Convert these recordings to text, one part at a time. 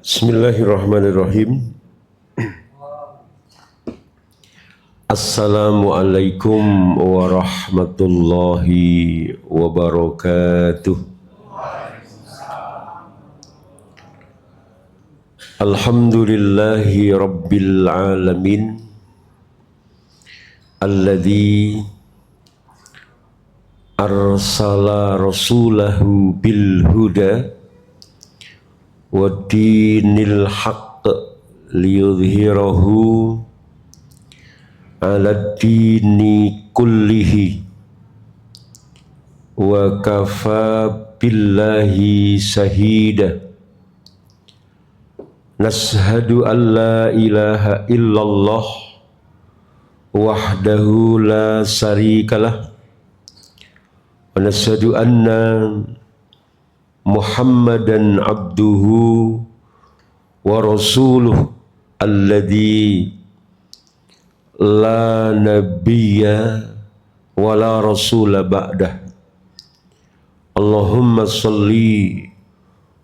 Bismillahirrahmanirrahim. Assalamualaikum warahmatullahi wabarakatuh. Alhamdulillahi rabbil alamin, alladzi arsala rasulahu bil huda wa dinil haqq liyudhhirahu ala dini kullihi wa kafa billahi shahida. Nashhadu an la ilaha illallah wahdahu la syarikalah wa nashhadu anna Muhammadan abduhu wa rasuluh alladzi la nabiyya wa la rasula ba'dah. Allahumma salli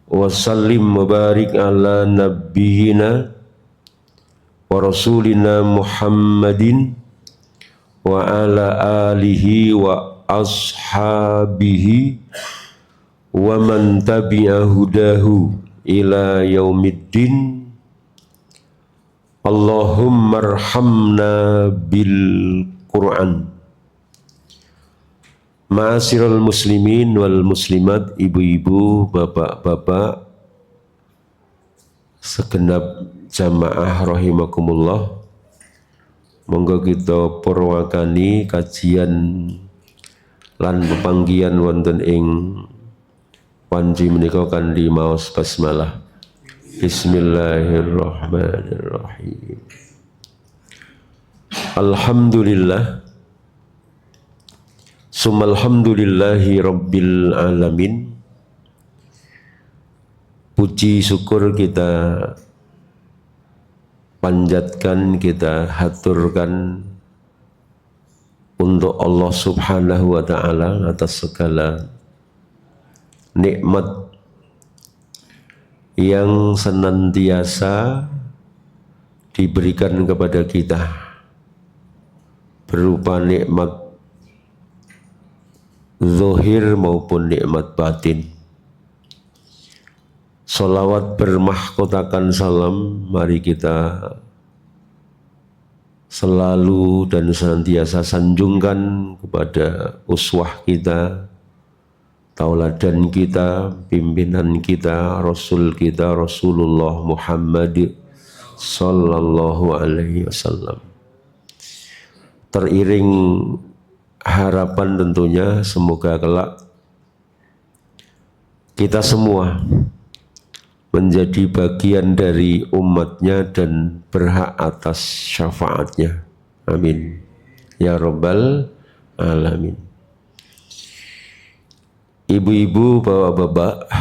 wa sallim wa barik ala nabiyyina wa rasulina Muhammadin wa ala alihi wa ashabihi wa man tabi'a hudahu ila yaumiddin. Allahumma arhamna bil Qur'an. Ma'asyiral muslimin wal muslimat, ibu-ibu, bapak-bapak, segenap jamaah rahimakumullah. Monggo kita purwakani kajian lan pepanggihan wonten ing wanci menika kanthi maos basmalah. Bismillahirrahmanirrahim. Alhamdulillah summalhamdulillahi rabbil alamin. Puji syukur kita panjatkan, kita haturkan untuk Allah subhanahu wa ta'ala atas segala nikmat yang senantiasa diberikan kepada kita berupa nikmat zahir maupun nikmat batin. Salawat bermahkotakan salam mari kita selalu dan senantiasa sanjungkan kepada uswah kita, tauladan kita, pimpinan kita, Rasul kita, Rasulullah Muhammad sallallahu alaihi wasallam. Teriring harapan tentunya semoga kelak kita semua menjadi bagian dari umatnya dan berhak atas syafaatnya. Amin ya rabbal alamin. Ibu-ibu, bapak-bapak,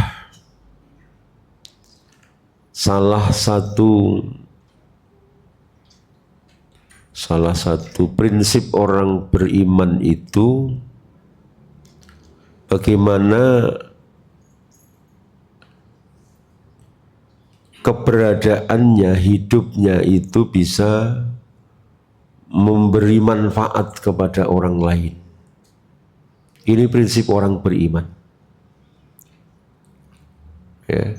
salah satu prinsip orang beriman itu bagaimana keberadaannya, hidupnya itu bisa memberi manfaat kepada orang lain. Ini prinsip orang beriman. Ya.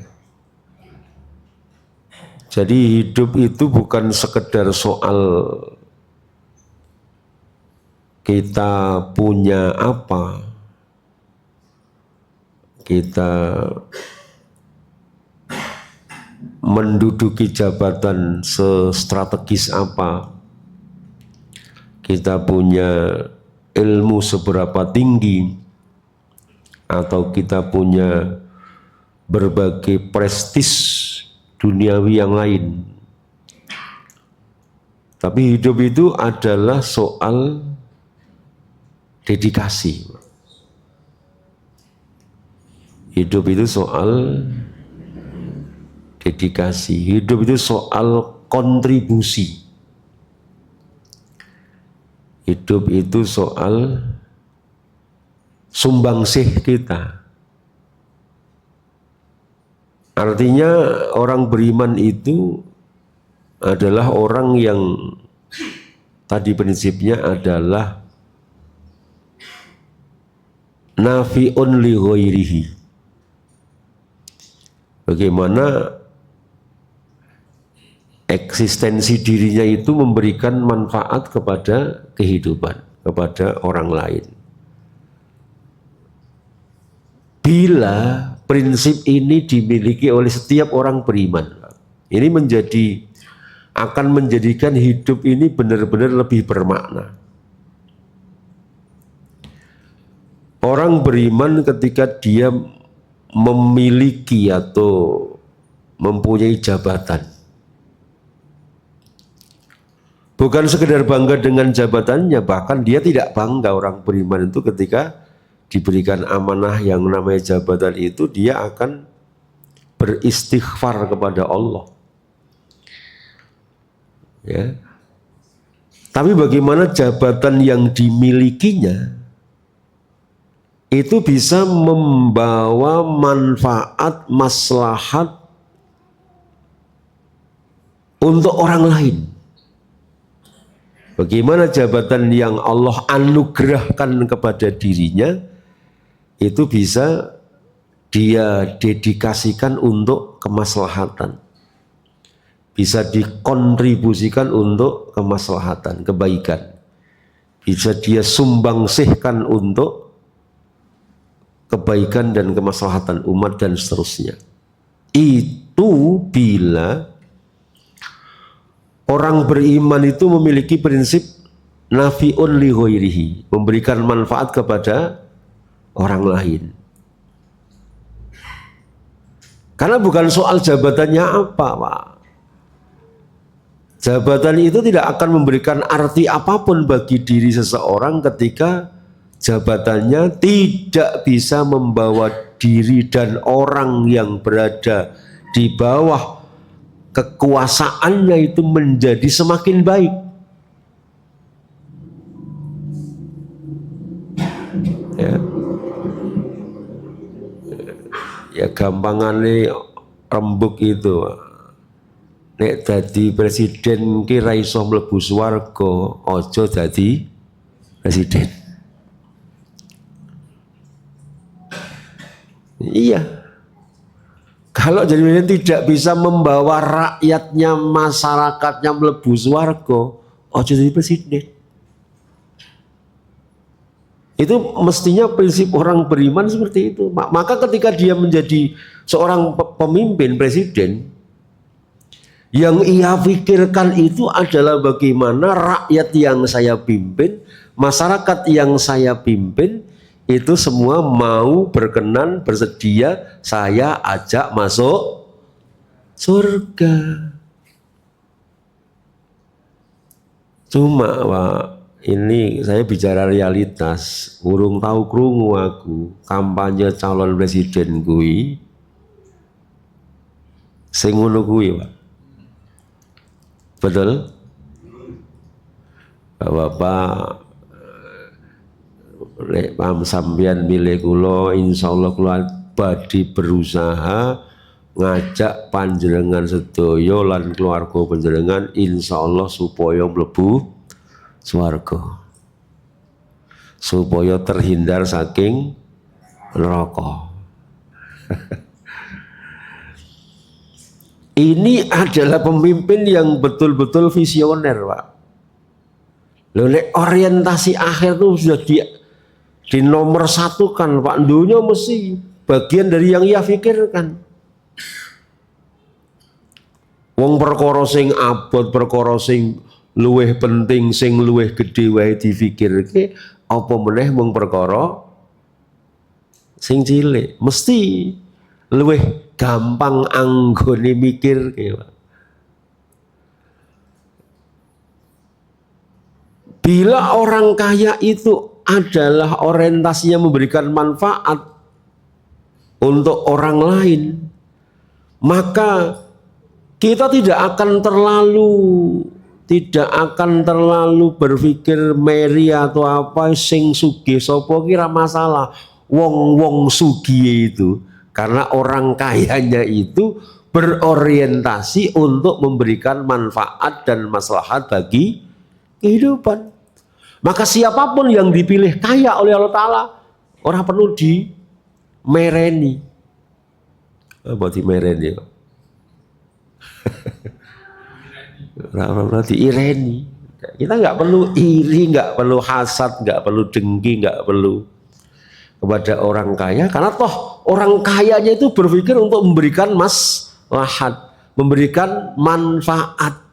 Jadi hidup itu bukan sekedar soal kita punya apa, kita menduduki jabatan sestrategis apa, kita punya ilmu seberapa tinggi, atau kita punya berbagai prestis duniawi yang lain. Tapi hidup itu adalah soal dedikasi. Hidup itu soal dedikasi. Hidup itu soal kontribusi. Hidup itu soal sumbangsih kita. Artinya orang beriman itu adalah orang yang tadi prinsipnya adalah nafi'un li ghairihi. Bagaimana eksistensi dirinya itu memberikan manfaat kepada kehidupan, kepada orang lain. Bila prinsip ini dimiliki oleh setiap orang beriman, ini akan menjadikan hidup ini benar-benar lebih bermakna. Orang beriman ketika dia memiliki atau mempunyai jabatan, bukan sekedar bangga dengan jabatannya, bahkan dia tidak bangga. Orang beriman itu ketika diberikan amanah yang namanya jabatan itu, dia akan beristighfar kepada Allah. Ya. Tapi bagaimana jabatan yang dimilikinya itu bisa membawa manfaat, maslahat untuk orang lain. Bagaimana jabatan yang Allah anugerahkan kepada dirinya itu bisa dia dedikasikan untuk kemaslahatan, bisa dikontribusikan untuk kemaslahatan, kebaikan, bisa dia sumbangsihkan untuk kebaikan dan kemaslahatan umat dan seterusnya. Itu bila orang beriman itu memiliki prinsip nafi'un li ghairihi, memberikan manfaat kepada orang lain. Karena bukan soal jabatannya apa, Pak. Jabatan itu tidak akan memberikan arti apapun bagi diri seseorang ketika jabatannya tidak bisa membawa diri dan orang yang berada di bawah kekuasaannya itu menjadi semakin baik. Ya gampangane rembug itu. Nek dadi presiden ki ra iso mlebu swarga, aja dadi presiden. Iya. Kalau jadi presiden tidak bisa membawa rakyatnya, masyarakatnya mlebu swarga, aja jadi presiden. Itu mestinya prinsip orang beriman seperti itu. Maka ketika dia menjadi seorang pemimpin, presiden, yang ia pikirkan itu adalah bagaimana rakyat yang saya pimpin, masyarakat yang saya pimpin, itu semua mau, berkenan, bersedia saya ajak masuk surga. Cuma Pak, ini saya bicara realitas, urung tahu krungu aku kampanye calon presiden kuwi sing ngono kuwi, Pak. Betul? Bapak lek paham sampeyan milih kula, insyaallah kula badhe berusaha ngajak panjenengan sedaya lan keluarga panjenengan insyaallah supaya mlebu swarga, supaya terhindar saking neraka. Ini adalah pemimpin yang betul-betul visioner, Pak. Loh, orientasi akhir itu sudah di nomor satu kan, Pak. Dunia mesti bagian dari yang ia pikirkan. Wong perkara sing abot, perkara sing luweh penting, sing luweh gedhe wae difikirke, apa meneh mung perkara sing cilik. Mesti luwih gampang anggone mikir ya. Bila orang kaya itu adalah orientasinya memberikan manfaat untuk orang lain, maka kita tidak akan terlalu berpikir meri atau apa sing sugih sapa kira masalah. Wong sugih itu karena orang kayanya itu berorientasi untuk memberikan manfaat dan maslahat bagi kehidupan. Maka siapapun yang dipilih kaya oleh Allah Ta'ala, orang perlu dimereni. Apa dimereni? Orang diireni. Kita nggak perlu iri, nggak perlu hasad, nggak perlu dengki, nggak perlu kepada orang kaya. Karena toh orang kayanya itu berpikir untuk memberikan maslahat, memberikan manfaat.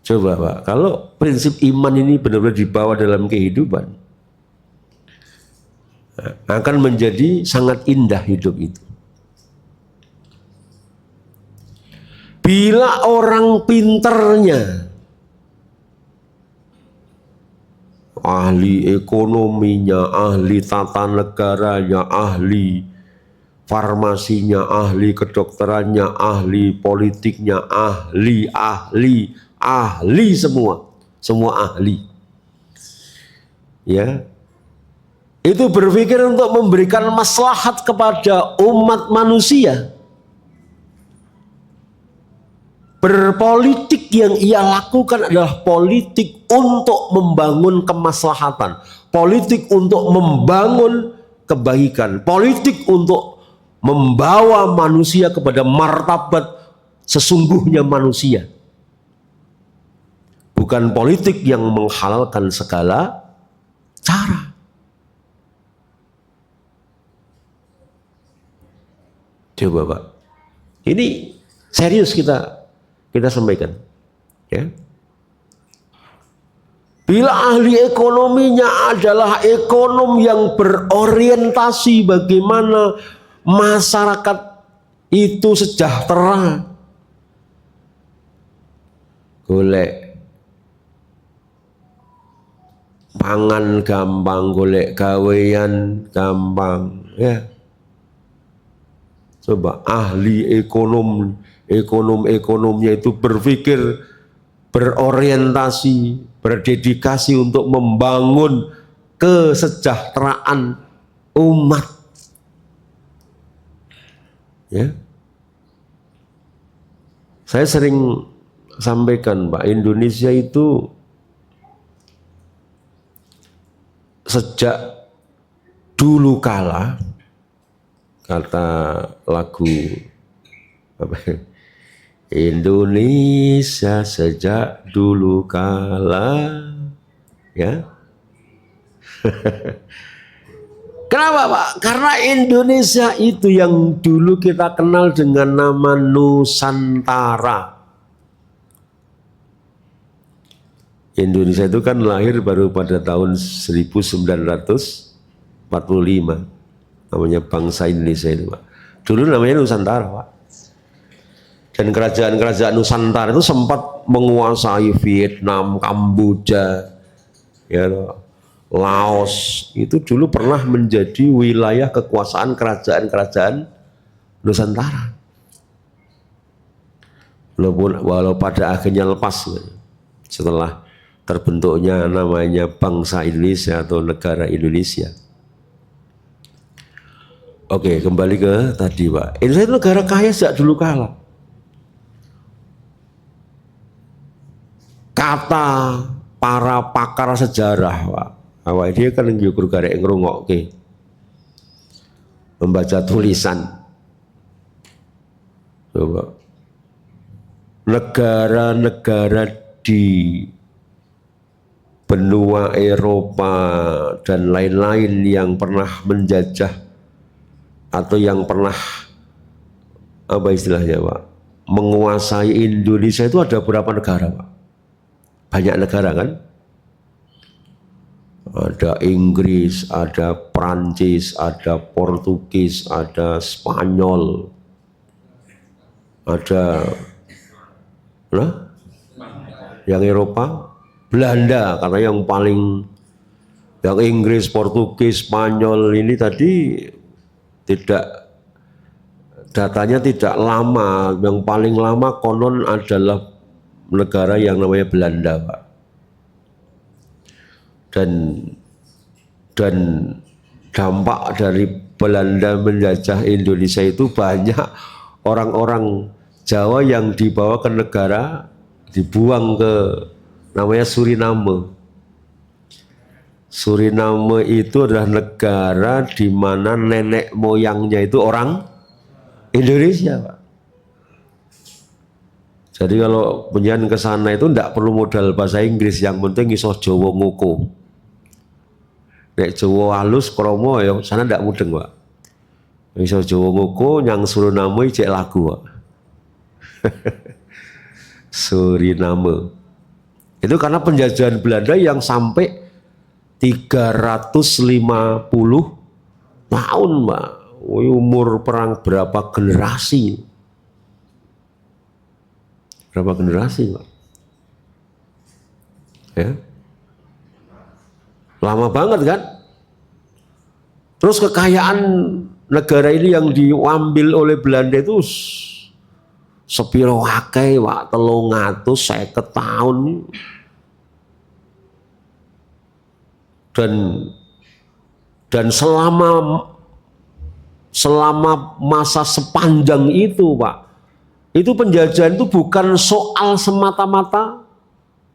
Coba Pak, kalau prinsip iman ini benar-benar dibawa dalam kehidupan, akan menjadi sangat indah hidup itu. Bila orang pinternya, ahli ekonominya, ahli tata negaranya, ahli farmasinya, ahli kedokterannya, ahli politiknya, ahli semua ahli, ya, itu berpikir untuk memberikan maslahat kepada umat manusia. Berpolitik yang ia lakukan adalah politik untuk membangun kemaslahatan, politik untuk membangun kebaikan, politik untuk membawa manusia kepada martabat sesungguhnya manusia. Bukan politik yang menghalalkan segala cara. Coba Pak, ini serius kita sampaikan, ya. Bila ahli ekonominya adalah ekonom yang berorientasi bagaimana masyarakat itu sejahtera, golek pangan gampang, golek gawean gampang, ya. Coba ahli ekonomnya itu berpikir, berorientasi, berdedikasi untuk membangun kesejahteraan umat, ya. Saya sering sampaikan Pak, Indonesia itu sejak dulu kala, kata lagu apa, Indonesia sejak dulu kala, ya. Kenapa Pak? Karena Indonesia itu yang dulu kita kenal dengan nama Nusantara. Indonesia itu kan lahir baru pada tahun 1945, namanya bangsa Indonesia itu Pak. Dulu namanya Nusantara Pak. Dan kerajaan-kerajaan Nusantara itu sempat menguasai Vietnam, Kamboja, ya, Laos. Itu dulu pernah menjadi wilayah kekuasaan kerajaan-kerajaan Nusantara. Walau pada akhirnya lepas setelah terbentuknya namanya bangsa Indonesia atau negara Indonesia. Oke, kembali ke tadi Pak. Indonesia itu negara kaya sejak dulu kala. Kata para pakar sejarah Pak, awak dia kan njukur garek ngrungokke, membaca tulisan. Coba negara-negara di benua Eropa dan lain-lain yang pernah menjajah atau yang pernah apa istilahnya Pak, menguasai Indonesia itu ada berapa negara Pak? Banyak negara kan? Ada Inggris, ada Perancis, ada Portugis, ada Spanyol, ada yang Eropa, Belanda, karena yang Inggris, Portugis, Spanyol ini tadi datanya tidak lama. Yang paling lama konon adalah negara yang namanya Belanda, Pak. Dan dampak dari Belanda menjajah Indonesia itu banyak orang-orang Jawa yang dibawa ke negara, dibuang ke namanya Suriname. Suriname itu adalah negara di mana nenek moyangnya itu orang Indonesia, Pak. Jadi kalau penyian ke sana itu tidak perlu modal bahasa Inggris, yang penting iso Jawa ngoko. Nek Jawa halus kromo ya sana tidak mudeng, Pak. Iso Jawa ngoko yang Suriname cek lagu, Pak. Suriname. Itu karena penjajahan Belanda yang sampai 350 tahun, Pak. Umur perang berapa generasi? Berapa generasi, Pak? Ya. Lama banget kan? Terus kekayaan negara ini yang diambil oleh Belanda itu sepiro akeh, Pak, 350 tahun. Dan selama masa sepanjang itu, Pak, itu penjajahan itu bukan soal semata-mata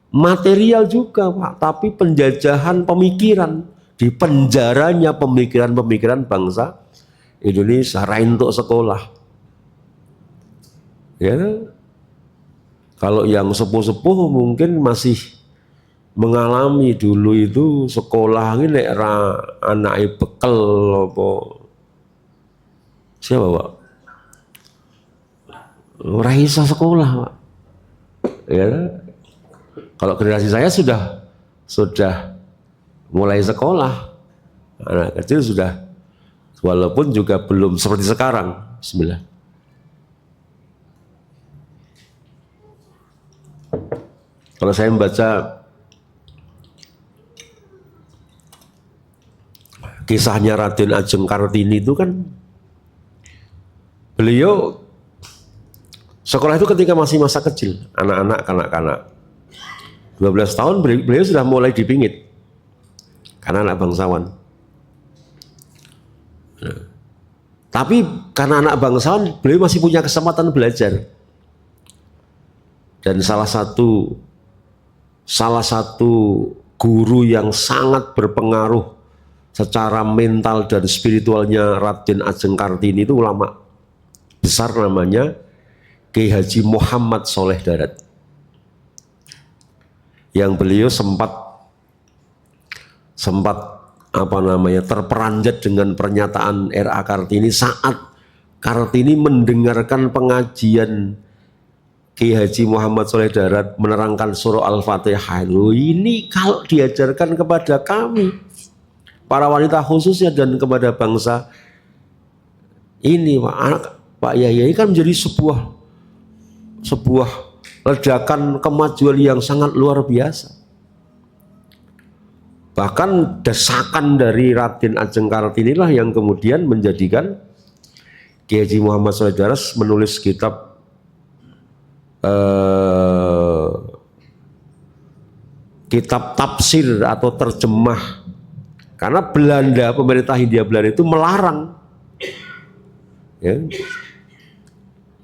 material juga, Pak, tapi penjajahan pemikiran, di penjaranya pemikiran-pemikiran bangsa Indonesia, untuk sekolah. Ya, kalau yang sepuh-sepuh mungkin masih mengalami dulu itu sekolah ini anak bekel apa siapa, Pak? Raisa sekolah, Pak. Ya, kalau generasi saya sudah mulai sekolah, anak kecil sudah, walaupun juga belum seperti sekarang. Bismillah. Kalau saya membaca kisahnya Raden Ajeng Kartini itu kan, beliau sekolah itu ketika masih masa kecil, anak-anak, kanak-kanak. 12 tahun beliau sudah mulai dipingit karena anak bangsawan. Nah, tapi karena anak bangsawan, beliau masih punya kesempatan belajar. Dan salah satu guru yang sangat berpengaruh secara mental dan spiritualnya Raden Ajeng Kartini itu ulama besar, namanya Kiai Haji Muhammad Soleh Darat, yang beliau sempat terperanjat dengan pernyataan R.A. Kartini saat Kartini mendengarkan pengajian Kiai Haji Muhammad Soleh Darat menerangkan surah Al-Fatihah. Ini kalau diajarkan kepada kami, para wanita khususnya, dan kepada bangsa ini, Pak Yahya, kan menjadi sebuah ledakan kemajuan yang sangat luar biasa. Bahkan desakan dari Raden Ajeng Kartini inilah yang kemudian menjadikan Kiai Haji Muhammad Soleh Darat menulis kitab tafsir atau terjemah, karena Belanda, pemerintah Hindia Belanda itu melarang, ya,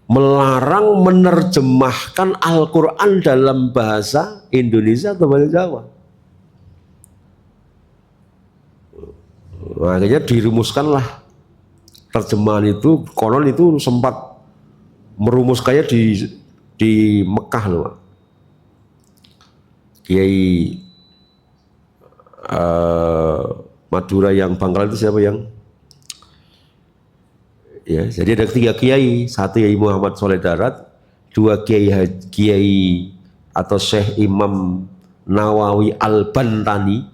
melarang menerjemahkan Al-Quran dalam bahasa Indonesia atau bahasa Jawa. Makanya dirumuskanlah terjemahan itu. Konon itu sempat merumuskannya di Mekah loh, Pak. Kiai Madura yang Bangkalan itu siapa yang? Ya, jadi ada 3 kiai, 1 Kiai Muhammad Soleh Darat, 2 kiai atau Syekh Imam Nawawi Al-Bantani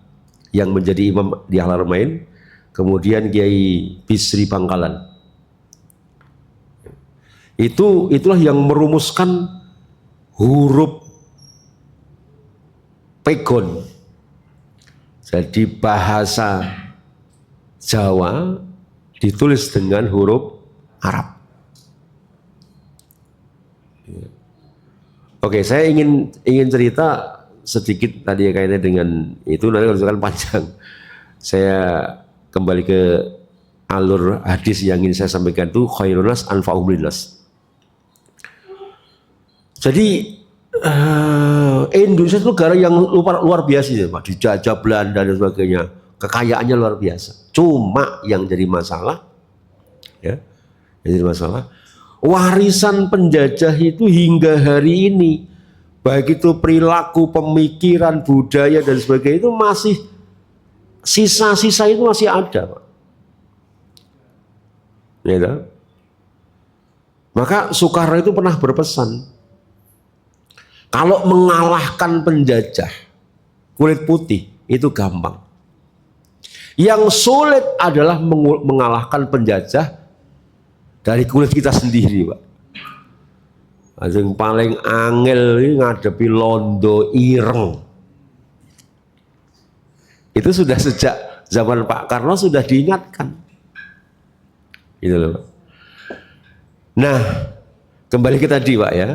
yang menjadi imam di Al-Haramain, kemudian Kiai Bisri Bangkalan. Itulah yang merumuskan huruf pegon. Jadi bahasa Jawa ditulis dengan huruf Arab. Oke, saya ingin cerita sedikit tadi kaitannya dengan itu, nanti kalau kan panjang. Saya kembali ke alur hadis yang ingin saya sampaikan itu khairun nas anfa'uhum linnas. Jadi Indonesia itu negara yang luar biasa ya, Pak. Dijajah Belanda dan sebagainya, kekayaannya luar biasa. Cuma yang jadi masalah, ya, yang jadi masalah, warisan penjajah itu hingga hari ini, baik itu perilaku, pemikiran, budaya dan sebagainya itu masih sisa-sisa itu masih ada, Pak. Ya, maka Soekarno itu pernah berpesan, kalau mengalahkan penjajah kulit putih itu gampang. Yang sulit adalah mengalahkan penjajah dari kulit kita sendiri, Pak. Yang paling angel ini ngadepi londo ireng. Itu sudah sejak zaman Pak Karno sudah diingatkan. Gitu loh, Pak. Nah, kembali ke tadi, Pak, ya.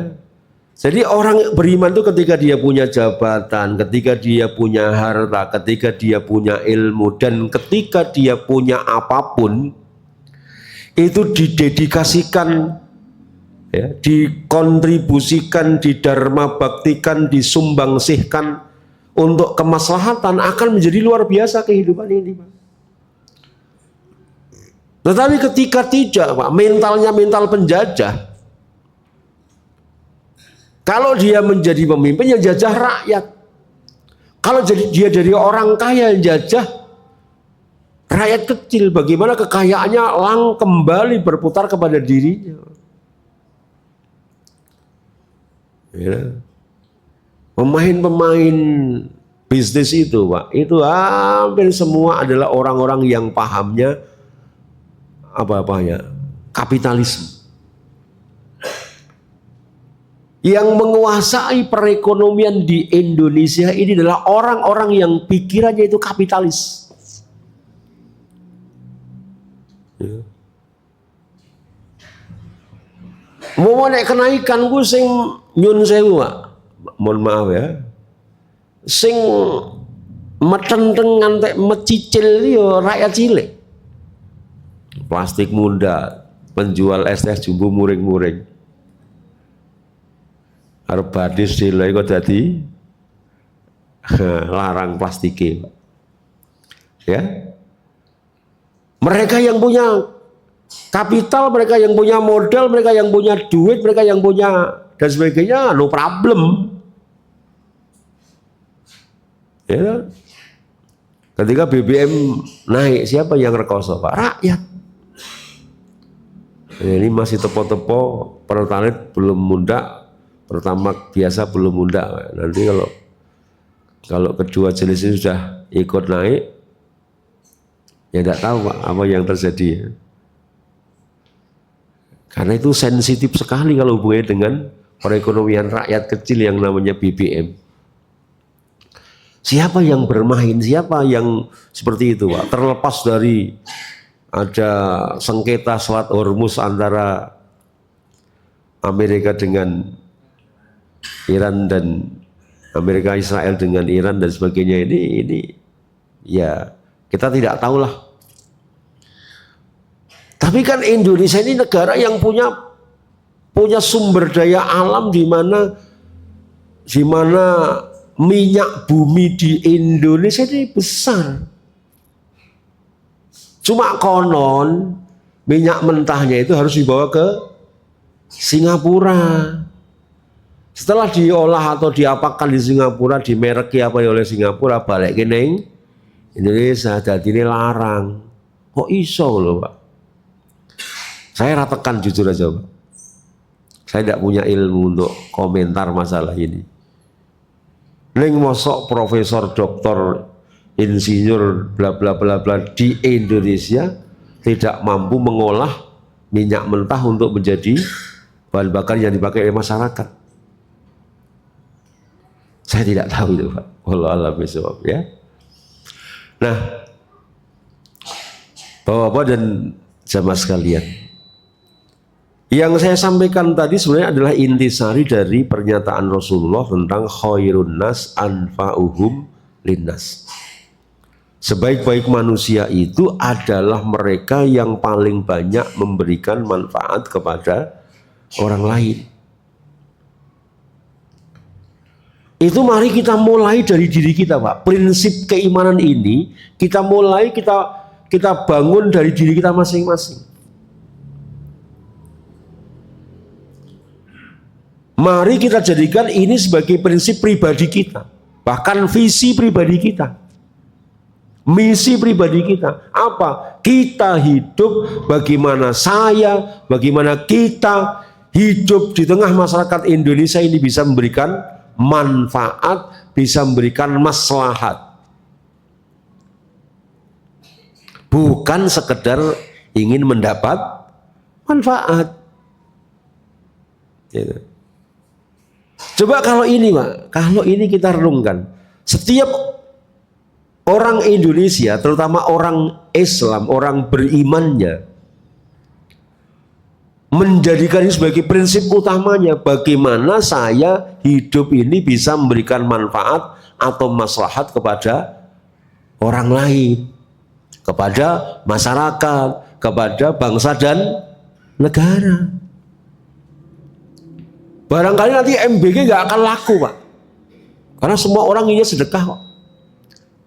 Jadi orang beriman itu ketika dia punya jabatan, ketika dia punya harta, ketika dia punya ilmu, dan ketika dia punya apapun, itu didedikasikan, ya, dikontribusikan, didharma baktikan, disumbangsihkan untuk kemaslahatan, akan menjadi luar biasa kehidupan ini, Pak. Tetapi ketika tidak, Pak, mentalnya mental penjajah, kalau dia menjadi pemimpin yang jajah rakyat, kalau dia dari orang kaya yang jajah rakyat kecil, bagaimana kekayaannya kembali berputar kepada dirinya. Ya. Pemain-pemain bisnis itu, Pak, itu hampir semua adalah orang-orang yang pahamnya apa-apanya kapitalisme. Yang menguasai perekonomian di Indonesia ini adalah orang-orang yang pikirannya itu kapitalis. Ya. Mau naik kenaikan gue sing nyun sewu, Pak. Mohon maaf ya. Sing metenteng ngantek mecicil yo rakyat cilik. Plastik Munda, penjual es jumbo muring-muring. Arep badis dilai kok dadi larang plastike. Ya. Mereka yang punya kapital, mereka yang punya modal, mereka yang punya duit, mereka yang punya dan sebagainya, no problem. Ya. Ketika BBM naik, siapa yang rekoso, Pak? Rakyat. Ini masih tepo-tepo, Pertalite belum muda, Pertamax biasa belum muda. Nanti kalau kedua jenis ini sudah ikut naik, ya tidak tahu, Pak, apa yang terjadi. Karena itu sensitif sekali kalau hubungannya dengan perekonomian rakyat kecil yang namanya BBM. Siapa yang bermain, siapa yang seperti itu, Pak? Terlepas dari ada sengketa Selat Hormuz antara Amerika dengan Iran dan Amerika Israel dengan Iran dan sebagainya, ini ya kita tidak tahulah. Tapi kan Indonesia ini negara yang punya sumber daya alam di mana minyak bumi di Indonesia ini besar. Cuma konon minyak mentahnya itu harus dibawa ke Singapura. Setelah diolah atau diapakan di Singapura, dimereki apa oleh Singapura, balik ke Indonesia, jadi ini larang. Kok iso loh, Pak? Saya ratakan jujur aja, Pak. Saya tidak punya ilmu untuk komentar masalah ini. Neng mosok profesor doktor insinyur bla bla bla bla di Indonesia tidak mampu mengolah minyak mentah untuk menjadi bahan bakar yang dipakai oleh masyarakat. Saya tidak tahu itu, Pak. Wallahu a'lam bishawab, ya. Nah, Bapak-bapak dan jamaah sekalian, yang saya sampaikan tadi sebenarnya adalah intisari dari pernyataan Rasulullah tentang khairun nas anfa'uhum linnas. Sebaik-baik manusia itu adalah mereka yang paling banyak memberikan manfaat kepada orang lain. Itu mari kita mulai dari diri kita, Pak. Prinsip keimanan ini kita mulai, kita bangun dari diri kita masing-masing. Mari kita jadikan ini sebagai prinsip pribadi kita, bahkan visi pribadi kita, misi pribadi kita. Apa? Kita hidup bagaimana bagaimana kita hidup di tengah masyarakat Indonesia ini bisa memberikan manfaat, bisa memberikan maslahat, bukan sekedar ingin mendapat manfaat. Gitu. Coba kalau ini, Pak, kalau ini kita renungkan, setiap orang Indonesia, terutama orang Islam, orang berimannya, menjadikan ini sebagai prinsip utamanya, bagaimana saya hidup ini bisa memberikan manfaat atau maslahat kepada orang lain, kepada masyarakat, kepada bangsa dan negara. Barangkali nanti MBG nggak akan laku, Pak, karena semua orang ingin sedekah, Pak,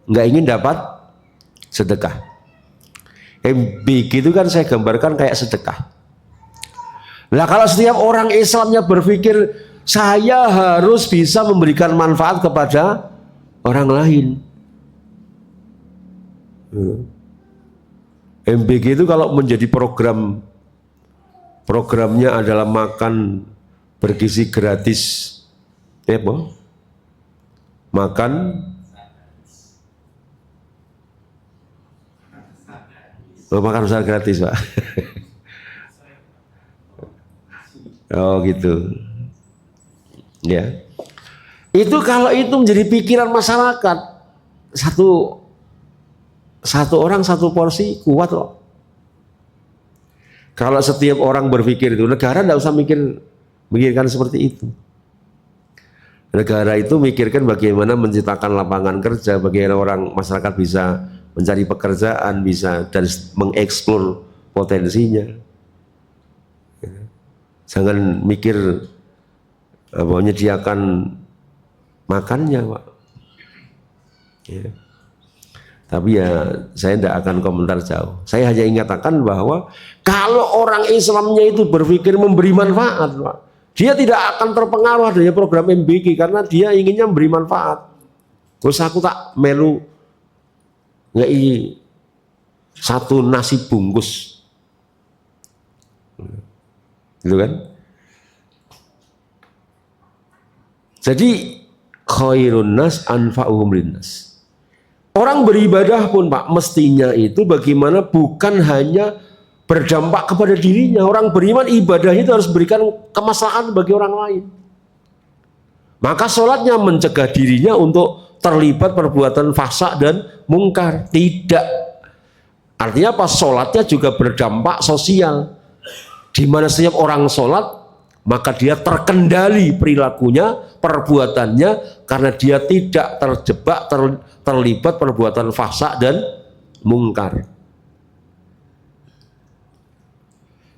nggak ingin dapat sedekah. MBG itu kan saya gambarkan kayak sedekah. Nah, kalau setiap orang Islamnya berpikir saya harus bisa memberikan manfaat kepada orang lain. MBG itu kalau menjadi programnya adalah makan bergizi gratis, ya, Bo? Makan besar gratis, Pak. Oh gitu, ya. Itu kalau itu menjadi pikiran masyarakat, satu orang satu porsi kuat kok. Kalau setiap orang berpikir itu, negara tidak usah mikirkan seperti itu. Negara itu mikirkan bagaimana menciptakan lapangan kerja, bagaimana orang masyarakat bisa mencari pekerjaan, bisa dan mengeksplor potensinya. Jangan mikir menyediakan makannya, Pak. Ya. Tapi ya saya tidak akan komentar jauh. Saya hanya ingin katakan bahwa kalau orang Islamnya itu berpikir memberi manfaat, Pak, dia tidak akan terpengaruh adanya program MBG karena dia inginnya memberi manfaat. Terus aku tak melu ngei satu nasi bungkus. Gitu kan? Jadi khairun nas anfa'uhum linnas. Orang beribadah pun, Pak, mestinya itu bagaimana bukan hanya berdampak kepada dirinya. Orang beriman ibadahnya itu harus berikan kemaslahatan bagi orang lain. Maka sholatnya mencegah dirinya untuk terlibat perbuatan fahsya dan mungkar. Tidak. Artinya apa? Sholatnya juga berdampak sosial. Di mana setiap orang sholat, maka dia terkendali perilakunya, perbuatannya, karena dia tidak terjebak, terlibat perbuatan fahsya dan mungkar.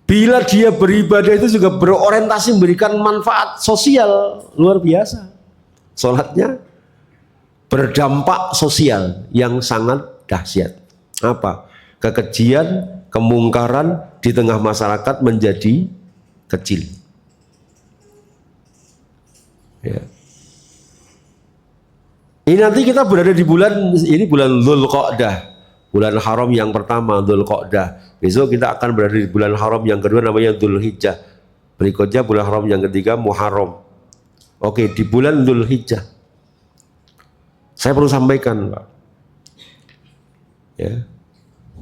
Bila dia beribadah itu juga berorientasi memberikan manfaat sosial luar biasa. Sholatnya berdampak sosial yang sangat dahsyat. Apa? Kekejian, kemungkaran di tengah masyarakat menjadi kecil. Ya. Ini nanti kita berada di bulan ini, bulan Dzulqa'dah, bulan haram yang pertama Dzulqa'dah. Besok kita akan berada di bulan haram yang kedua namanya Dzulhijjah. Berikutnya bulan haram yang ketiga Muharram. Oke, di bulan Dzulhijjah saya perlu sampaikan, Pak, Ya.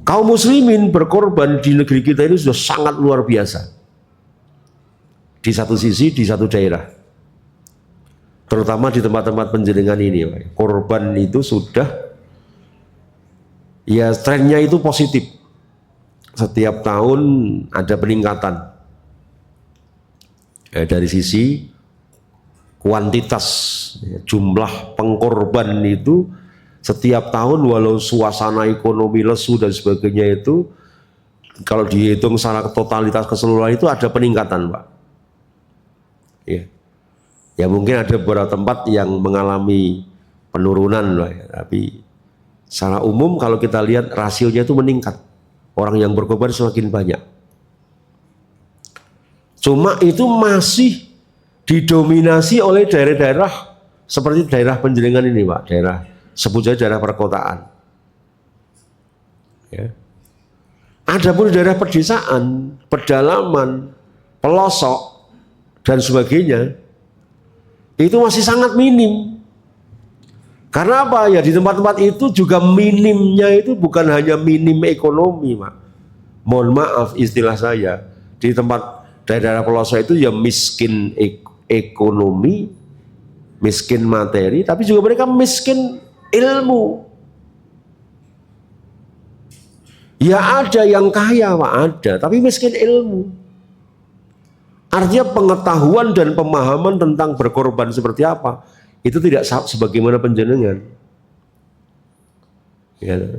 Kaum muslimin berkorban di negeri kita ini sudah sangat luar biasa. Di satu sisi, di satu daerah. Terutama di tempat-tempat penjaringan ini, korban itu sudah, ya trennya itu positif. Setiap tahun ada peningkatan. Dari sisi kuantitas, jumlah pengkorban itu setiap tahun, walau suasana ekonomi lesu dan sebagainya itu, kalau dihitung secara totalitas keseluruhan itu ada peningkatan, Pak. Ya mungkin ada beberapa tempat yang mengalami penurunan, Pak, ya. Tapi secara umum kalau kita lihat rasionya itu meningkat. Orang yang berkorban semakin banyak. Cuma itu masih didominasi oleh daerah-daerah seperti daerah penjaringan ini, Pak. Daerah, sebut saja daerah perkotaan. Ya. Ada pun daerah pedesaan, pedalaman, pelosok, dan sebagainya, itu masih sangat minim. Karena apa? Ya di tempat-tempat itu juga minimnya itu bukan hanya minim ekonomi, Pak. Mohon maaf istilah saya, di tempat daerah pelosok itu ya miskin ekonomi, miskin materi, tapi juga mereka miskin ilmu. Ya ada yang kaya, Pak, ada, tapi miskin ilmu. Artinya pengetahuan dan pemahaman tentang berkorban seperti apa itu tidak sebagaimana penjenengan. Ya.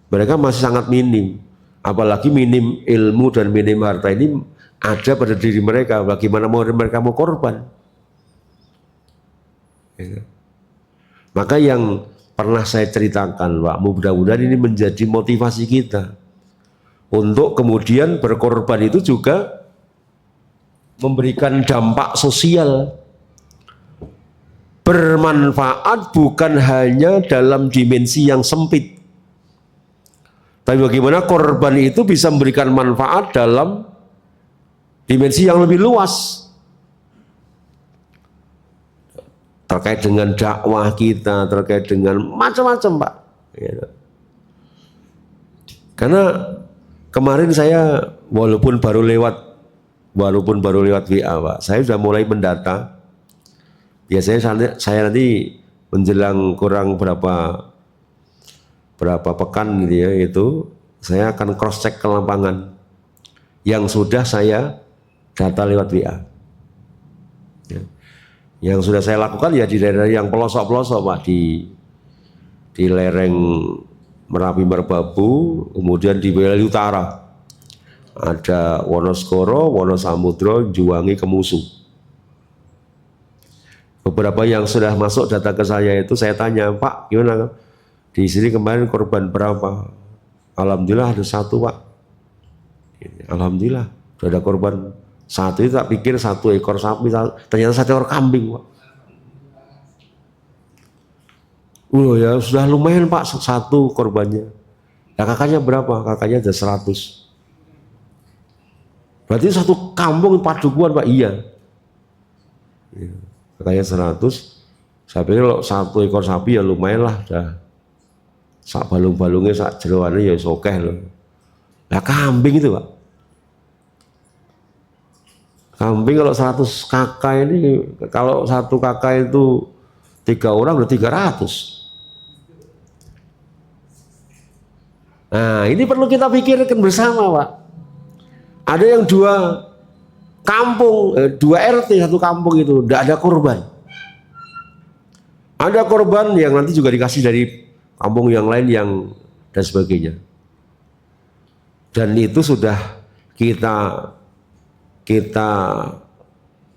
Mereka masih sangat minim, apalagi minim ilmu dan minim harta ini ada pada diri mereka. Bagaimana mereka mau korban? Ya. Maka yang pernah saya ceritakan, Pak, mudah-mudahan ini menjadi motivasi kita untuk kemudian berkorban itu juga memberikan dampak sosial, bermanfaat bukan hanya dalam dimensi yang sempit, tapi bagaimana korban itu bisa memberikan manfaat dalam dimensi yang lebih luas, terkait dengan dakwah kita, terkait dengan macam-macam, Pak. Karena kemarin saya walaupun baru lewat WA, Pak, saya sudah mulai mendata. Biasanya saya nanti menjelang kurang berapa pekan gitu ya, itu saya akan cross check ke lapangan yang sudah saya data lewat WA. Ya. Yang sudah saya lakukan ya di daerah yang pelosok-pelosok, Pak, di lereng Merapi Merbabu, kemudian di wilayah utara. Ada Wonoskoro, Wonosamudro, Juwangi, Kemusu. Beberapa yang sudah masuk data ke saya itu saya tanya, Pak, gimana? Di sini kemarin korban berapa? Alhamdulillah ada satu, Pak. Alhamdulillah sudah ada korban satu. Itu tak pikir satu ekor sapi, ternyata satu ekor kambing, Pak. Ya sudah lumayan, Pak, satu korbannya. Nah, kakaknya berapa? Kakaknya ada 100. Berarti satu kampung padukuhan, Pak. Iya. Kakaknya 100. Saya pikir kalau satu ekor sapi ya lumayan lah, dah. Sak balung-balungnya, sak jeroannya ya sokeh loh. Nah kambing itu, Pak. Kambing kalau 100 kakak ini, kalau satu kakak itu 3 orang udah 300. Nah ini perlu kita pikirkan bersama, Pak. Ada yang 2 kampung, 2 RT satu kampung itu tidak ada korban. Ada korban yang nanti juga dikasih dari kampung yang lain yang dan sebagainya. Dan itu sudah kita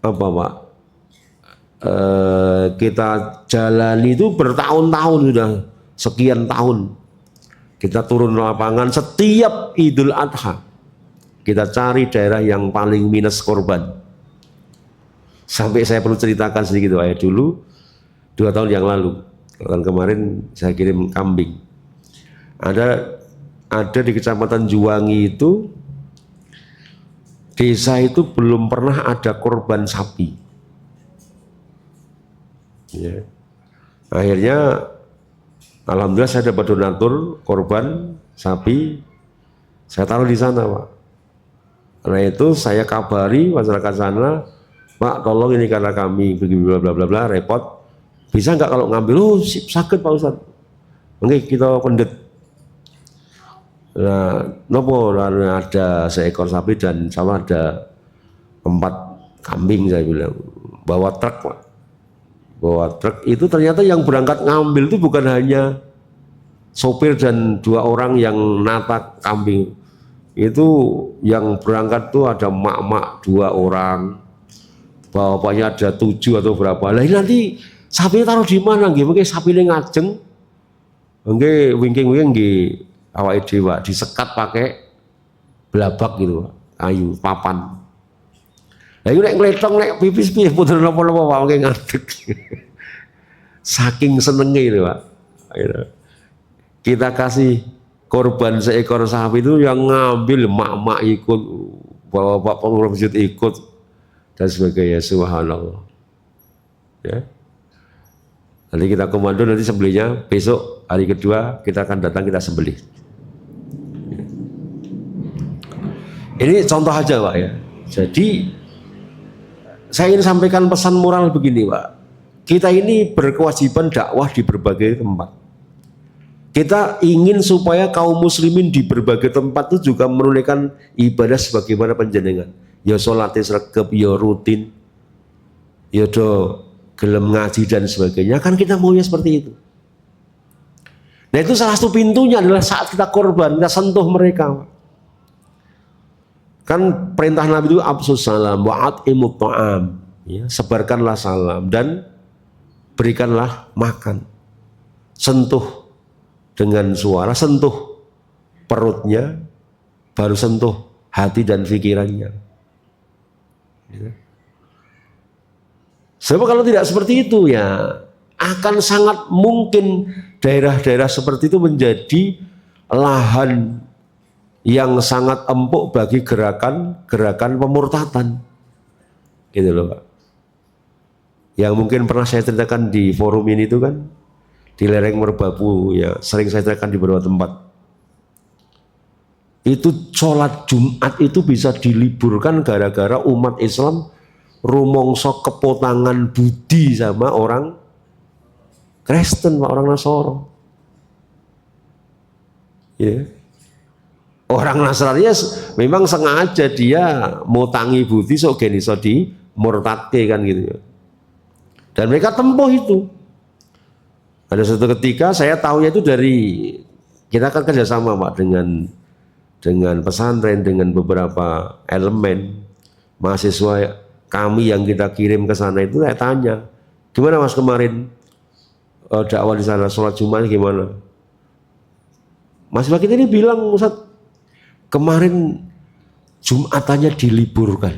apa, Pak? Kita jalani itu bertahun-tahun, sudah sekian tahun. Kita turun lapangan setiap Idul Adha. Kita cari daerah yang paling minus korban. Sampai saya perlu ceritakan sedikit, Pak, dulu 2 tahun yang lalu, tahun kemarin saya kirim kambing. Ada di Kecamatan Juwangi itu, desa itu belum pernah ada korban sapi. Ya. Akhirnya Alhamdulillah saya dapat donatur korban sapi, saya taruh di sana Pak. Karena itu saya kabari masyarakat sana, Pak tolong ini karena kami bla bla bla bla repot, bisa nggak kalau ngambil? Oh sakit Pak Ustadz, oke kita pendet. Nah, nopo ada seekor sapi dan sama ada 4 kambing saya bilang, bawa truk Pak. Bawa truk itu ternyata yang berangkat ngambil itu bukan hanya sopir dan 2 orang yang nata kambing. Itu yang berangkat tuh ada mak-mak 2 orang, bapaknya ada 7 atau berapa. Lah nanti sapinya taruh di mana? Nggih, mungkin sapine ngajeng. Nggih wingking-wingking nggih awake dhewe disekat pakai blabak gitu, kayu papan. Lah iku nek ngletong nek pipis piye puter napa-napa Pak mengke ngadeg. Saking senenge itu Pak. Kita kasih korban seekor sapi itu yang ngambil mak-mak ikut, bapak pengurus masjid ikut dan sebagainya. Subhanallah. Ya. Nanti kita komando, nanti sembelihnya besok hari kedua kita akan datang, kita sembelih. Ini contoh aja Pak ya. Jadi saya ingin sampaikan pesan moral begini Pak. Kita ini berkewajiban dakwah di berbagai tempat. Kita ingin supaya kaum muslimin di berbagai tempat itu juga menunaikan ibadah sebagaimana panjenengan. Ya sholatnya sregep, ya rutin, ya do gelem ngaji dan sebagainya. Kan kita maunya seperti itu. Nah itu salah satu pintunya adalah saat kita korban, kita sentuh mereka. Kan perintah Nabi itu afsus salam wa at'imut ta'am, ya, sebarkanlah salam dan berikanlah makan. Sentuh dengan suara, sentuh perutnya, baru sentuh hati dan pikirannya. Ya. Sebab kalau tidak seperti itu ya akan sangat mungkin daerah-daerah seperti itu menjadi lahan yang sangat empuk bagi gerakan pemurtatan, gitu loh Pak. Yang mungkin pernah saya ceritakan di forum ini itu kan di lereng Merbabu ya, sering saya ceritakan di beberapa tempat. Itu sholat Jumat itu bisa diliburkan gara-gara umat Islam rumongso kepotangan budi sama orang Kristen, orang Nasoro. Ya. Orang Nasrani memang sengaja dia mau tangi budi sok geni so di murtadke kan gitu ya. Dan mereka tempuh itu. Ada suatu ketika saya tahunya itu dari kita kan kerjasama Pak dengan pesantren, dengan beberapa elemen mahasiswa kami yang kita kirim ke sana itu. Saya tanya, gimana Mas kemarin dakwah di sana, sholat Jumat gimana? Mahasiswa kita ini bilang, Ustaz, kemarin Jumatannya diliburkan.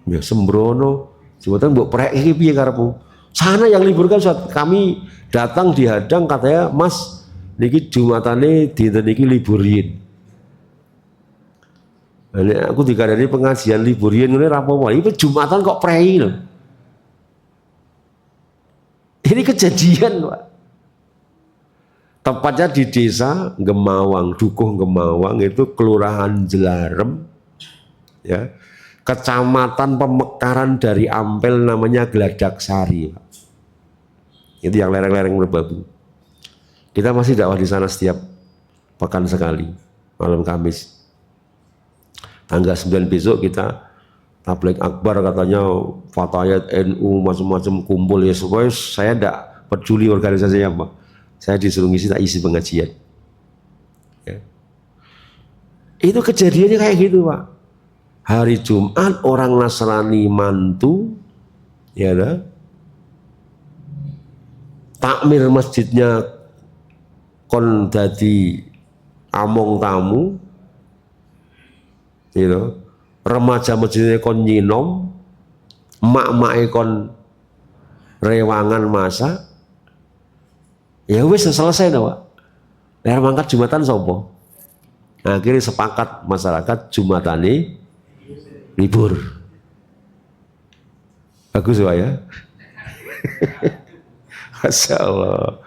Ya sembrono, Jumatan mbok prek iki piye karepmu? Sana yang liburkan Ustaz. Kami datang dihadang katanya, Mas, niki Jumatane dinten niki liburin. Nah, aku dikandani pengajian liburin ngene ra apa-apa. Iki Jumatan kok prei lho. Ini kejadian, Pak. Tepatnya di desa Gemawang, Dukuh Gemawang itu Kelurahan Jelarem, ya, Kecamatan Pemekaran dari Ampel namanya Geladak Sari. Itu yang lereng-lereng Merbabu. Kita masih dakwah di sana setiap pekan sekali, malam Kamis. Tanggal 9 besok kita tabligh akbar, katanya fatayat NU macam-macam kumpul ya, supaya saya tidak peduli organisasinya Pak. Saya disuruh ngisi, tak isi pengajian. Ya. Itu kejadiannya kayak gitu Pak. Hari Jumat orang Nasrani mantu, ya dah, takmir masjidnya kon dadi among tamu, you know, remaja masjidnya kon nyinom, mak-mak kon rewangan masak. Ya wis selesai dah Pak. Ler mangkat Jumatan sopo. Nah, akhirnya sepakat masyarakat Jumatane libur. Bagus Pak ya. Masya Allah.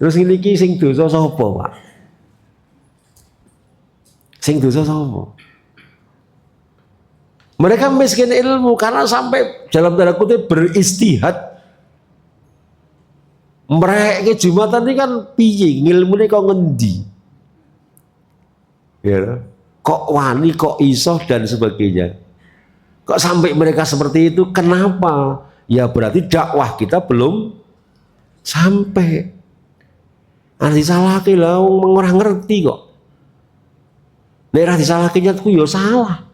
Terus niki sing dosa sapa, Pak? Sing dosa sapa? Mereka miskin ilmu karena sampai dalam tanda kutip beristihad. Mereka Jumatan ini kan piye, ngilmune kok ngendi? Ya, kok wani, kok iso dan sebagainya. Kok sampai mereka seperti itu? Kenapa? Ya berarti dakwah kita belum sampai. Nanti salah lah, orang ngerti kok. Nek disalahke ku ya salah.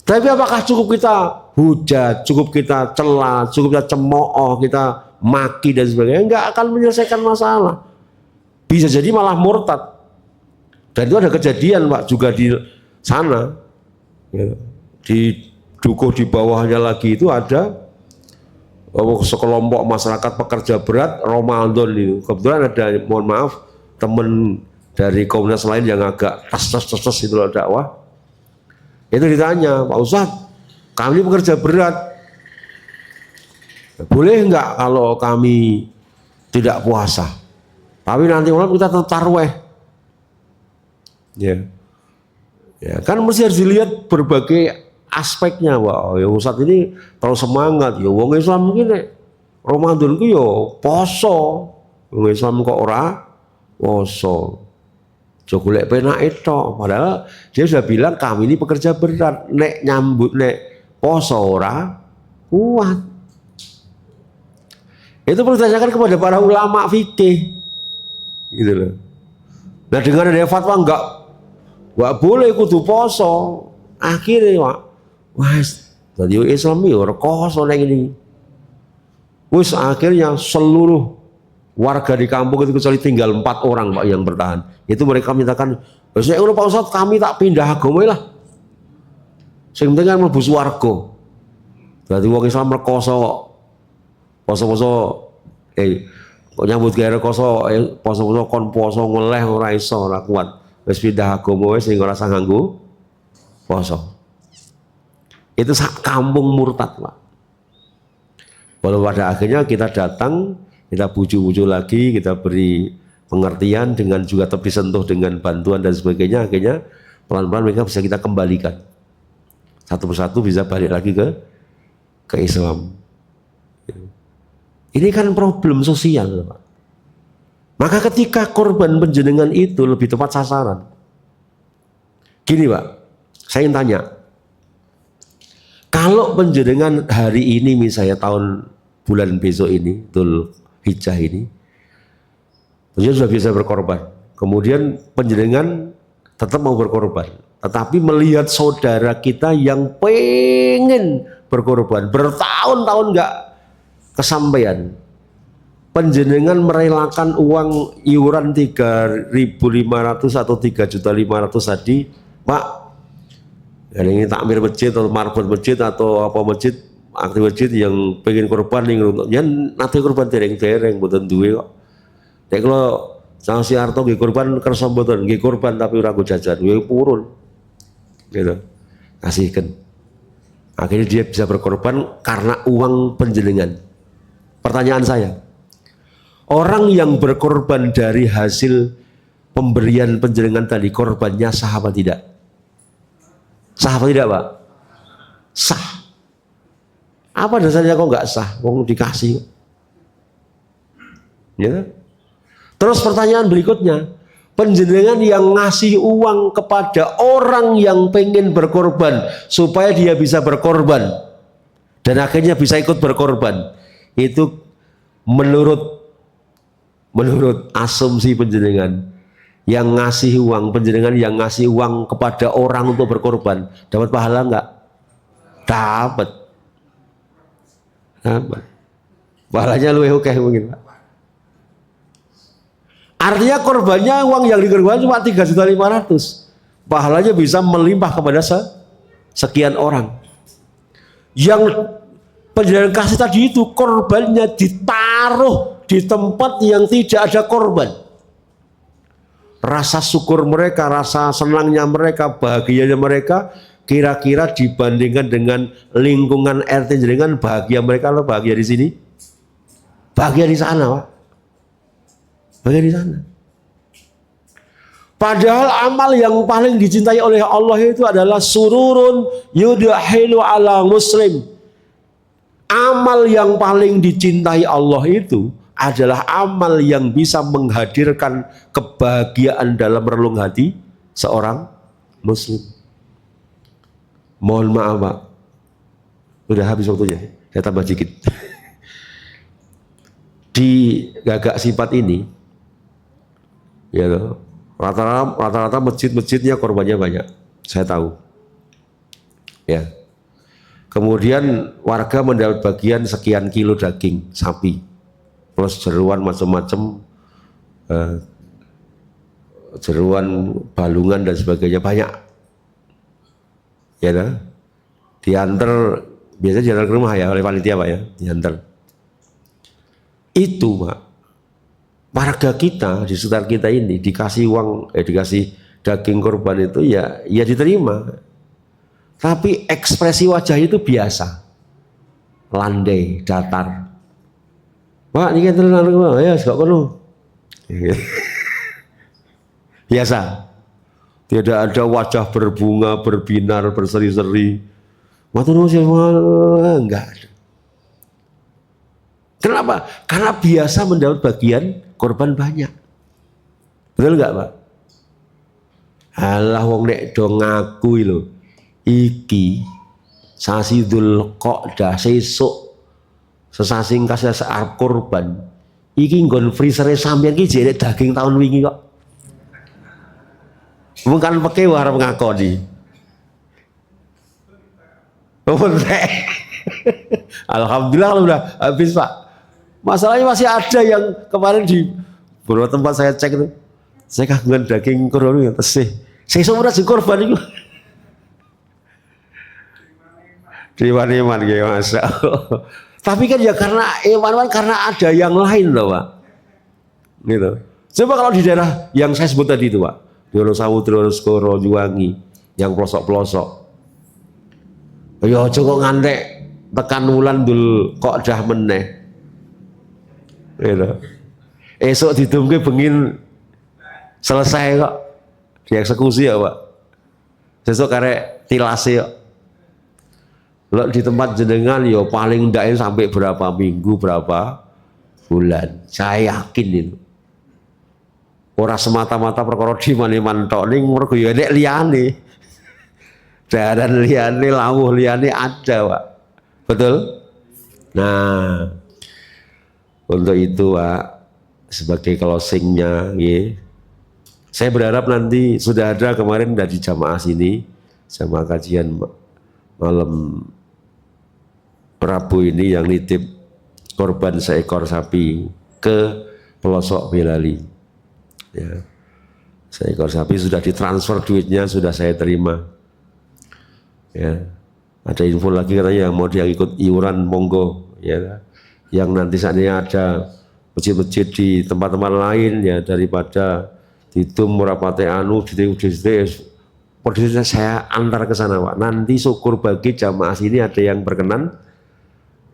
Tapi apakah cukup kita hujat, cukup kita cela, cukup kita cemooh, kita maki dan sebagainya? Enggak akan menyelesaikan masalah. Bisa jadi malah murtad. Dan itu ada kejadian Pak juga di sana. Ya, di dukuh di bawahnya lagi itu ada sekelompok masyarakat pekerja berat Ramadan itu. Kebetulan ada, mohon maaf, teman dari komunitas lain yang agak tas itu loh dakwah. Itu ditanya, Pak Ustadz, kami pekerja berat, boleh enggak kalau kami tidak puasa? Tapi nanti malam kita tetap tarawih. Ya, kan mesti harus dilihat berbagai aspeknya, Pak. Ya Ustadz ini terlalu semangat, ya wong Islam ini Ramadan itu ya poso, wong Islam kok ora poso. Jogolek penak itu, padahal dia sudah bilang kami ini pekerja berat, nek nyambut nek poso ora kuat. Itu perlu ditanyakan kepada para ulama fikih, gitu loh. Nah dengan ada fatwa enggak boleh kudu poso, akhirnya wes tadi Islam ya rekoso nek ini, wes akhirnya seluruh warga di kampung itu kecuali tinggal 4 orang Pak yang bertahan. Itu mereka mintakan, "Saya Pak Ustadz, kami tak pindah agama lah. Sing penting kan mlebu swarga." Berarti wong Islam rekoso poso-poso kok nyambut gawe rekoso poso-poso kon poso ngeleh ora iso, ora kuat. Wis pindah agama wis sing ora sah nganggo poso. Itu sak kampung murtad, Pak. Walau pada akhirnya kita datang, kita bujuk-bujuk lagi, kita beri pengertian dengan juga tetap disentuh dengan bantuan dan sebagainya. Akhirnya pelan-pelan mereka bisa kita kembalikan. Satu persatu bisa balik lagi ke Islam. Ini kan problem sosial, Pak. Maka ketika korban penjenengan itu lebih tepat sasaran. Gini Pak, saya ingin tanya. Kalau penjenengan hari ini misalnya tahun bulan besok ini, Dzul Hijjah ini, penjenengan sudah bisa berkorban. Kemudian penjenengan tetap mau berkorban, tetapi melihat saudara kita yang pengen berkorban, bertahun-tahun nggak kesampaian, penjenengan merelakan uang iuran 3.500 atau 3.500.000 tadi, Pak, ini takmir masjid atau marbot masjid atau apa masjid, aktif masjid yang pengen korban nih, nanti korban dereng-dereng, bukan duwe kok. Nek kalau Sang Siarto nggih korban kersa mboten, nggih korban tapi ora nggo jajan, nggih purun. Gitu. Kasihkan. Akhirnya dia bisa berkorban karena uang penjenengan. Pertanyaan saya, orang yang berkorban dari hasil pemberian penjenengan tadi, korbannya sah apa tidak? Sah apa tidak, Pak? Sah. Apa dasarnya kok nggak sah? Wong dikasih. Ya. Terus pertanyaan berikutnya, penjenengan yang ngasih uang kepada orang yang pengen berkorban supaya dia bisa berkorban dan akhirnya bisa ikut berkorban, itu menurut asumsi penjenengan yang ngasih uang, penjenengan yang ngasih uang kepada orang untuk berkorban, dapat pahala enggak? Dapat. Pahalanya luwih akeh mungkin, Pak. Artinya korbannya uang yang dikorban cuma 3.500.000. Pahalanya bisa melimpah kepada sekian orang. Yang penjenengan kasih tadi itu korbannya ditaruh di tempat yang tidak ada korban. Rasa syukur mereka, rasa senangnya mereka, bahagianya mereka kira-kira dibandingkan dengan lingkungan RT jenengan, bahagia mereka lo bahagia di sini. bahagia di sana, Pak. Bahagia di sana. Padahal amal yang paling dicintai oleh Allah itu adalah sururun yudhilu ala muslim. Amal yang paling dicintai Allah itu adalah amal yang bisa menghadirkan kebahagiaan dalam relung hati seorang muslim. Mohon maaf, Pak. Sudah habis waktunya. Saya tambah dikit. Di Gagak Sifat ini, ya, rata-rata masjid-masjidnya korbannya banyak. Saya tahu. Ya. Kemudian warga mendapat bagian sekian kilo daging sapi, plus jeruan macam-macam, jeruan, balungan dan sebagainya banyak. Ya, nah? Diantar, biasanya diantar ke rumah ya oleh panitia, Pak, ya, diantar. Itu, Pak, warga kita di sekitar kita ini dikasih uang, dikasih daging korban itu ya diterima. Tapi ekspresi wajah itu biasa, landai, datar. Pak, ini kan tenan ya, gak perlu. Biasa. Tidak ada wajah berbunga, berbinar, berseri-seri. Enggak ada. Kenapa? Karena biasa mendapat bagian korban banyak. Betul enggak, Pak? Alah wong nek do ngaku lho. Iki sasi Dzulqa'dah sesuk sesasi kasih arep korban. Iki nggon freezere sampeyan iki jere daging tahun wingi kok. Bukan pakai arep ngakoni. Oh, alhamdulillah kalau udah habis, Pak. Masalahnya masih ada yang kemarin di beberapa tempat saya cek itu. Saya kagungan daging korban yang tesih. Saya semua di korban itu. Iman-iman gitu, Masya Allah. Tapi kan ya karena iman karena ada yang lain loh, Pak. Gitu. Coba kalau di daerah yang saya sebut tadi itu, Pak, di Wonosawu, Wonoskoro, Juwangi, yang pelosok-pelosok. Ya cukup ngantek tekan wulan Dzulqa'dah meneh. Gitu. Esok didumke bengin selesai kok. Dieksekusi ya, Pak. Besok karek tilase kok. Kalau di tempat jenengan ya paling ndaknya sampai berapa minggu, berapa bulan. Saya yakin itu. Ora semata-mata perkara di man tok ning mergo ya nek liyane. Daran liyane, lawuh liyane ada, Pak. Betul? Nah, untuk itu, Pak, sebagai closing-nya nggih. Saya berharap nanti sudah ada kemarin dari jamaah sini, jamaah kajian malam Rabu ini yang nitip korban seekor sapi ke pelosok Belali. Ya. Seekor sapi sudah ditransfer duitnya, sudah saya terima. Ya. Ada info lagi katanya yang mau dia ikut iuran monggo, ya. Yang nanti saatnya ada masjid-masjid di tempat-tempat lain ya daripada di Murapate anu di saya antar ke sana, Pak. Nanti syukur bagi jamaah sini ada yang berkenan,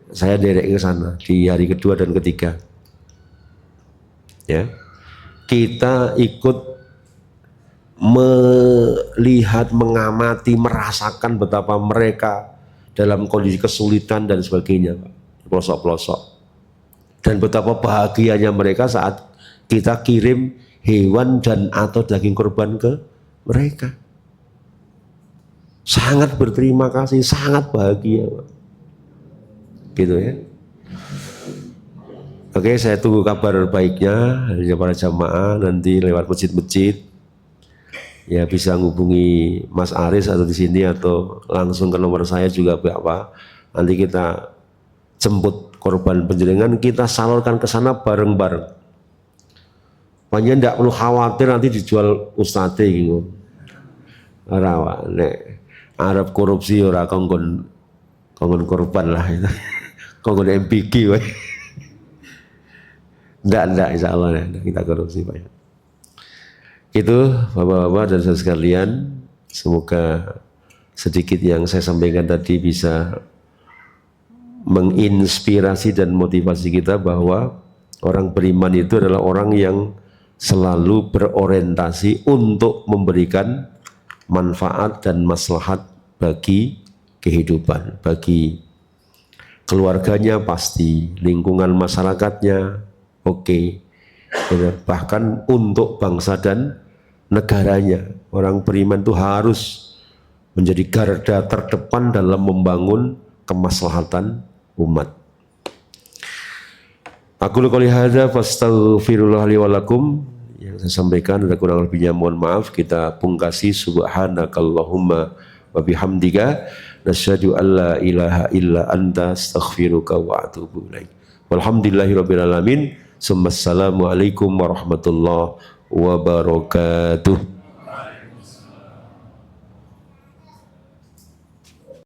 saya derek ke sana di hari kedua dan ketiga. Ya, kita ikut melihat, mengamati, merasakan betapa mereka dalam kondisi kesulitan dan sebagainya, Pak, pelosok-pelosok, dan betapa bahagianya mereka saat kita kirim hewan dan atau daging korban ke mereka. Sangat berterima kasih, sangat bahagia, Pak. Gitu ya. Oke, saya tunggu kabar baiknya dari para jamaah nanti lewat masjid-masjid. Ya bisa menghubungi Mas Aris atau di sini atau langsung ke nomor saya juga apa. Nanti kita jemput korban penjenengan, kita salurkan ke sana bareng-bareng. Panjenengan tidak perlu khawatir nanti dijual ustadz gitu. Ora nek arep korupsi ora kongkon korban lah itu. Kongkon MPG wae. Enggak insyaallah ya, kita korupsi, Pak. Itu Bapak-bapak dan saudara sekalian, semoga sedikit yang saya sampaikan tadi bisa menginspirasi dan motivasi kita bahwa orang beriman itu adalah orang yang selalu berorientasi untuk memberikan manfaat dan maslahat bagi kehidupan, bagi keluarganya pasti, lingkungan masyarakatnya oke, bahkan untuk bangsa dan negaranya. Orang beriman itu harus menjadi garda terdepan dalam membangun kemaslahatan umat. Aku qouli hadza fastaghfirullah li wa lakum. Yang saya sampaikan ada kurang lebihnya mohon maaf. Kita pungkasi subhanakallahumma wa bihamdika nasyhadu alla ilaha illa anta astaghfiruka wa atubu ilaik. Walhamdulillahirabbil alamin. Assalamualaikum warahmatullahi wabarakatuh.